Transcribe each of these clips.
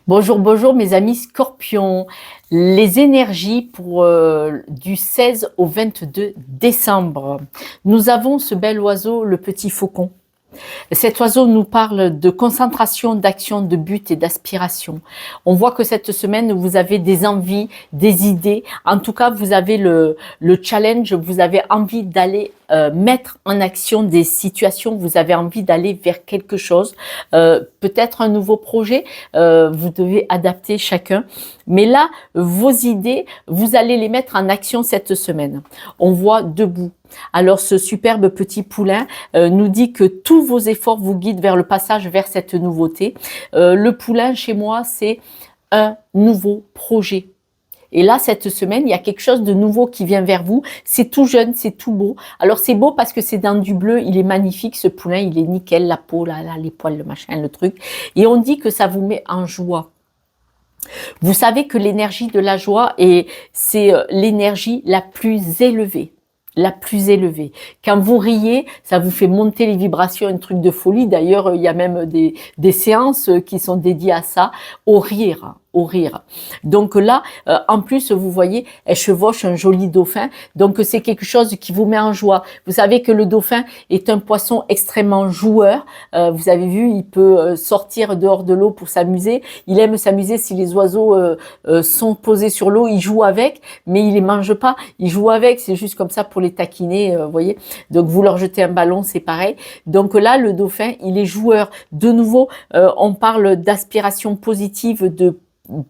Bonjour, bonjour mes amis scorpions. Les énergies pour du 16 au 22 décembre. Nous avons ce bel oiseau, le petit faucon. Cet oiseau nous parle de concentration, d'action, de but et d'aspiration. On voit que cette semaine, vous avez des envies, des idées. En tout cas, vous avez le challenge, vous avez envie d'aller mettre en action des situations, vous avez envie d'aller vers quelque chose, peut-être un nouveau projet, vous devez adapter chacun. Mais là, vos idées, vous allez les mettre en action cette semaine. On voit debout. Alors ce superbe petit poulain nous dit que tous vos efforts vous guident vers le passage vers cette nouveauté. Le poulain chez moi, c'est un nouveau projet. Et là, cette semaine, il y a quelque chose de nouveau qui vient vers vous. C'est tout jeune, c'est tout beau. Alors c'est beau parce que c'est dans du bleu, il est magnifique ce poulain, il est nickel, la peau, là, les poils, le machin, le truc. Et on dit que ça vous met en joie. Vous savez que l'énergie de la joie, c'est l'énergie la plus élevée. La plus élevée. Quand vous riez, ça vous fait monter les vibrations, un truc de folie. D'ailleurs, il y a même des séances qui sont dédiées à ça, au rire. Au rire. Donc là, en plus, vous voyez, elle chevauche un joli dauphin. Donc c'est quelque chose qui vous met en joie. Vous savez que le dauphin est un poisson extrêmement joueur. Vous avez vu, il peut sortir dehors de l'eau pour s'amuser. Il aime s'amuser si les oiseaux sont posés sur l'eau. Il joue avec, mais il les mange pas. Il joue avec, c'est juste comme ça pour les taquiner, vous voyez. Donc vous leur jetez un ballon, c'est pareil. Donc là, le dauphin, il est joueur. De nouveau, on parle d'aspiration positive, de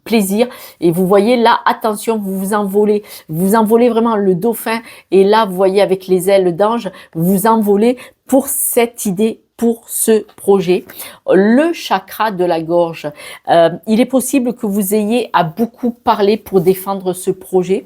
plaisir, et vous voyez là, attention, vous vous envolez vraiment, le dauphin, et là vous voyez avec les ailes d'ange, vous vous envolez pour cette idée, pour ce projet. Le chakra de la gorge, il est possible que vous ayez à beaucoup parler pour défendre ce projet,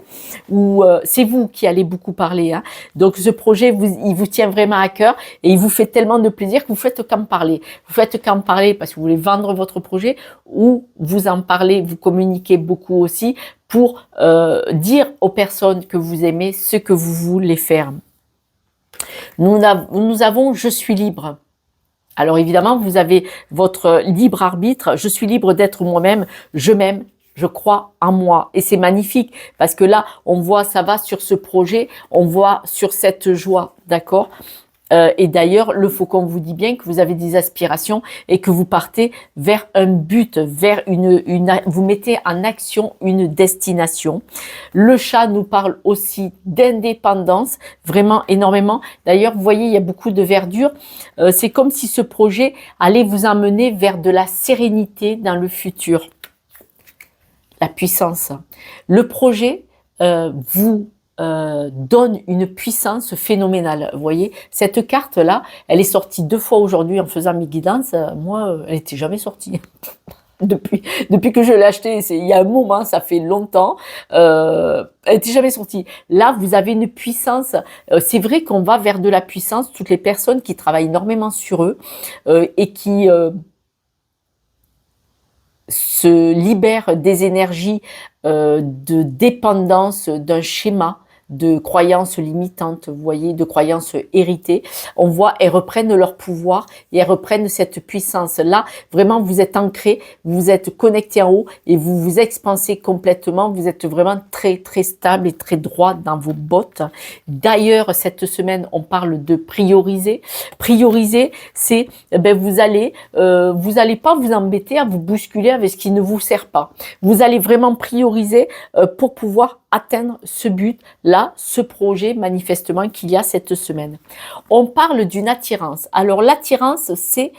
ou c'est vous qui allez beaucoup parler, hein. Donc ce projet, il vous tient vraiment à cœur, et il vous fait tellement de plaisir que vous faites qu'en parler. Vous faites qu'en parler parce que vous voulez vendre votre projet, ou vous en parlez, vous communiquez beaucoup aussi pour dire aux personnes que vous aimez ce que vous voulez faire. Nous avons je suis libre. Alors évidemment, vous avez votre libre arbitre. Je suis libre d'être moi-même. Je m'aime. Je crois en moi. Et c'est magnifique parce que là, on voit, ça va sur ce projet. On voit sur cette joie. D'accord ? Et d'ailleurs, le faucon vous dit bien que vous avez des aspirations et que vous partez vers un but, vers vous mettez en action une destination. Le chat nous parle aussi d'indépendance, vraiment énormément. D'ailleurs, vous voyez, il y a beaucoup de verdure. C'est comme si ce projet allait vous emmener vers de la sérénité dans le futur. La puissance. Le projet vous donne une puissance phénoménale. Vous voyez, cette carte-là, elle est sortie 2 fois aujourd'hui en faisant mes guidances. Moi, elle n'était jamais sortie. Depuis que je l'ai achetée, il y a un moment, ça fait longtemps, elle n'était jamais sortie. Là, vous avez une puissance. C'est vrai qu'on va vers de la puissance. Toutes les personnes qui travaillent énormément sur eux et qui se libèrent des énergies de dépendance d'un schéma, de croyances limitantes, vous voyez, de croyances héritées. On voit, elles reprennent leur pouvoir et elles reprennent cette puissance. Là, vraiment, vous êtes ancré, vous êtes connecté en haut et vous vous expansez complètement. Vous êtes vraiment très, très stable et très droit dans vos bottes. D'ailleurs, cette semaine, on parle de prioriser. Prioriser, c'est, vous allez pas vous embêter à vous bousculer avec ce qui ne vous sert pas. Vous allez vraiment prioriser pour pouvoir atteindre ce but-là, ce projet manifestement qu'il y a cette semaine. On parle d'une attirance. Alors l'attirance, c'est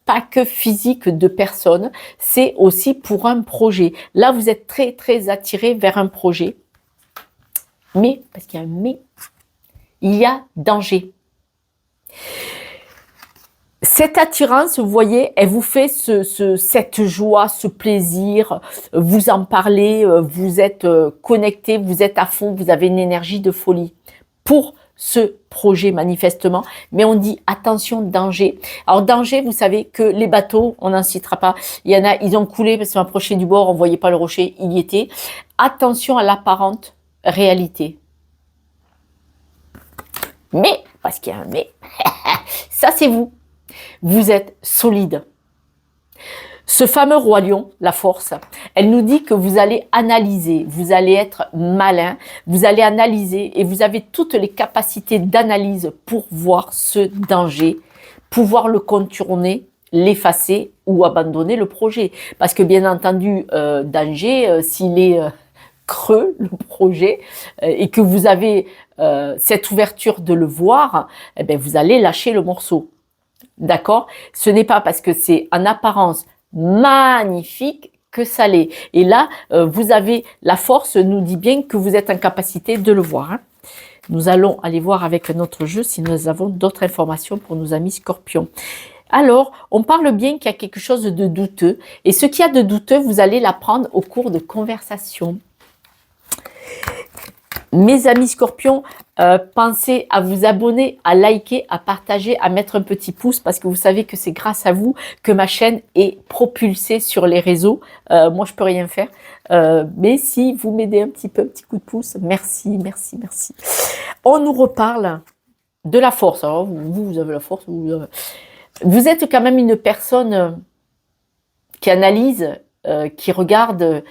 pas que physique de personnes, c'est aussi pour un projet. Là, vous êtes très, très attiré vers un projet. Mais, parce qu'il y a un mais, il y a danger. Cette attirance, vous voyez, elle vous fait cette joie, ce plaisir, vous en parlez, vous êtes connecté, vous êtes à fond, vous avez une énergie de folie pour ce projet manifestement. Mais on dit attention, danger. Alors danger, vous savez que les bateaux, on n'en citera pas, il y en a, ils ont coulé parce qu'ils sont approchés du bord, on voyait pas le rocher, il y était. Attention à l'apparente réalité. Mais, parce qu'il y a un mais, ça c'est vous. Vous êtes solide. Ce fameux roi lion, la force, elle nous dit que vous allez analyser, vous allez être malin, vous allez analyser et vous avez toutes les capacités d'analyse pour voir ce danger, pouvoir le contourner, l'effacer ou abandonner le projet. Parce que bien entendu, danger, s'il est creux, le projet, et que vous avez cette ouverture de le voir, eh bien, vous allez lâcher le morceau. D'accord? Ce n'est pas parce que c'est en apparence magnifique que ça l'est. Et là, vous avez la force, nous dit bien que vous êtes en capacité de le voir. Hein. Nous allons aller voir avec notre jeu si nous avons d'autres informations pour nos amis scorpions. Alors, on parle bien qu'il y a quelque chose de douteux. Et ce qu'il y a de douteux, vous allez l'apprendre au cours de conversations. Mes amis scorpions, pensez à vous abonner, à liker, à partager, à mettre un petit pouce parce que vous savez que c'est grâce à vous que ma chaîne est propulsée sur les réseaux. Moi, je peux rien faire. Mais si vous m'aidez un petit peu, un petit coup de pouce, merci, merci, merci. On nous reparle de la force. Alors, vous avez la force. Vous êtes quand même une personne qui analyse, qui regarde.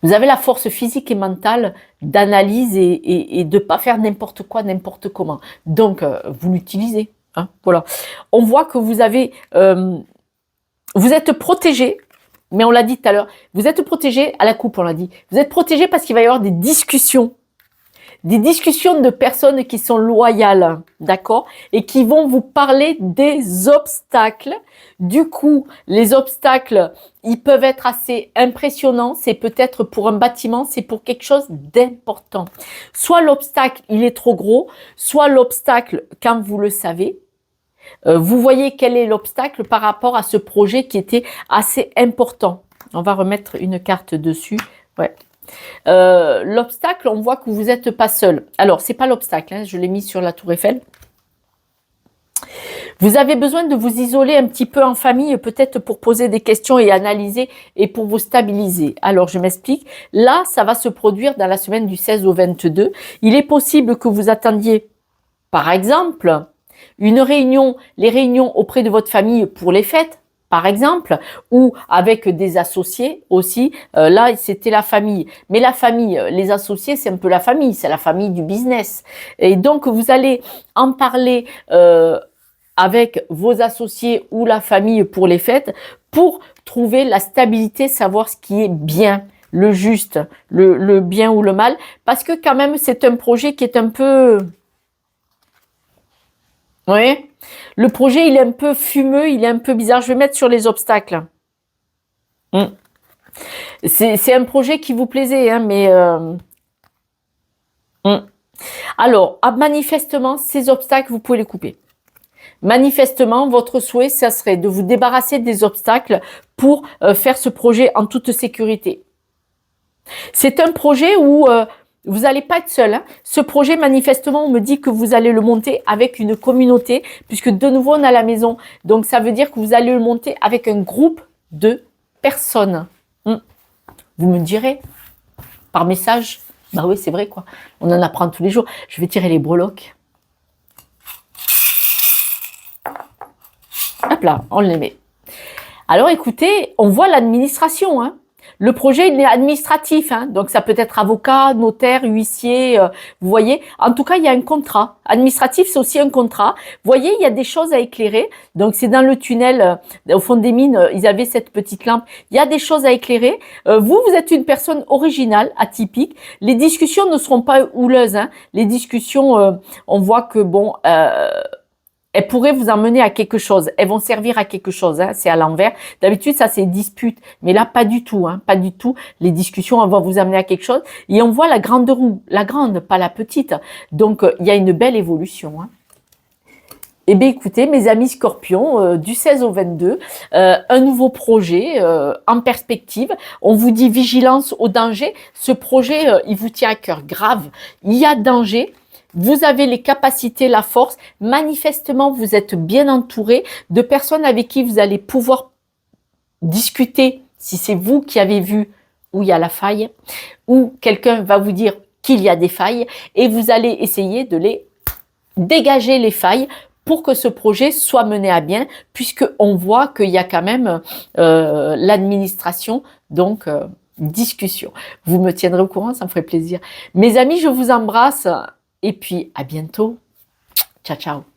Vous avez la force physique et mentale d'analyse et de ne pas faire n'importe quoi, n'importe comment. Donc, vous l'utilisez. Hein, voilà. On voit que vous avez... vous êtes protégé, mais on l'a dit tout à l'heure, vous êtes protégé à la coupe, on l'a dit. Vous êtes protégé parce qu'il va y avoir des discussions de personnes qui sont loyales, d'accord, et qui vont vous parler des obstacles. Du coup, les obstacles, ils peuvent être assez impressionnants. C'est peut-être pour un bâtiment, c'est pour quelque chose d'important. Soit l'obstacle, il est trop gros, soit l'obstacle, quand vous le savez, vous voyez quel est l'obstacle par rapport à ce projet qui était assez important. On va remettre une carte dessus. Ouais. L'obstacle, on voit que vous n'êtes pas seul. Alors, c'est pas l'obstacle, hein, je l'ai mis sur la tour Eiffel. Vous avez besoin de vous isoler un petit peu en famille, peut-être pour poser des questions et analyser et pour vous stabiliser. Alors, je m'explique. Là, ça va se produire dans la semaine du 16 au 22. Il est possible que vous attendiez, par exemple, une réunion, les réunions auprès de votre famille pour les fêtes, par exemple, ou avec des associés aussi. Là, c'était la famille. Mais la famille, les associés, c'est un peu la famille, c'est la famille du business. Et donc, vous allez en parler avec vos associés ou la famille pour les fêtes pour trouver la stabilité, savoir ce qui est bien, le juste, le bien ou le mal. Parce que quand même, c'est un projet qui est un peu... Oui, le projet, il est un peu fumeux, il est un peu bizarre. Je vais mettre sur les obstacles. C'est un projet qui vous plaisait, hein, mais... Alors, manifestement, ces obstacles, vous pouvez les couper. Manifestement, votre souhait, ça serait de vous débarrasser des obstacles pour faire ce projet en toute sécurité. C'est un projet où... vous n'allez pas être seul. Hein. Ce projet, manifestement, on me dit que vous allez le monter avec une communauté, puisque de nouveau, on a la maison. Donc, ça veut dire que vous allez le monter avec un groupe de personnes. Vous me direz, par message, bah oui, c'est vrai, quoi. On en apprend tous les jours. Je vais tirer les breloques. Hop là, on les met. Alors, écoutez, on voit l'administration, hein. Le projet, il est administratif, hein, donc ça peut être avocat, notaire, huissier, vous voyez. En tout cas, il y a un contrat. Administratif, c'est aussi un contrat. Vous voyez, il y a des choses à éclairer. Donc, c'est dans le tunnel, au fond des mines, ils avaient cette petite lampe. Il y a des choses à éclairer. Vous êtes une personne originale, atypique. Les discussions ne seront pas houleuses. Hein. Les discussions, on voit que, bon... elles pourraient vous emmener à quelque chose. Elles vont servir à quelque chose. Hein. C'est à l'envers. D'habitude, ça, c'est dispute. Mais là, pas du tout. Hein. Pas du tout. Les discussions, elles vont vous amener à quelque chose. Et on voit la grande roue. La grande, pas la petite. Donc, il y a une belle évolution. Hein. Eh bien, écoutez, mes amis scorpions, du 16 au 22, un nouveau projet en perspective. On vous dit vigilance au danger. Ce projet, il vous tient à cœur grave. Il y a danger. Vous avez les capacités, la force. Manifestement, vous êtes bien entouré de personnes avec qui vous allez pouvoir discuter si c'est vous qui avez vu où il y a la faille ou quelqu'un va vous dire qu'il y a des failles et vous allez essayer de les dégager les failles pour que ce projet soit mené à bien, puisqu'on voit qu'il y a quand même l'administration, donc discussion. Vous me tiendrez au courant, ça me ferait plaisir. Mes amis, je vous embrasse et puis à bientôt. Ciao, ciao.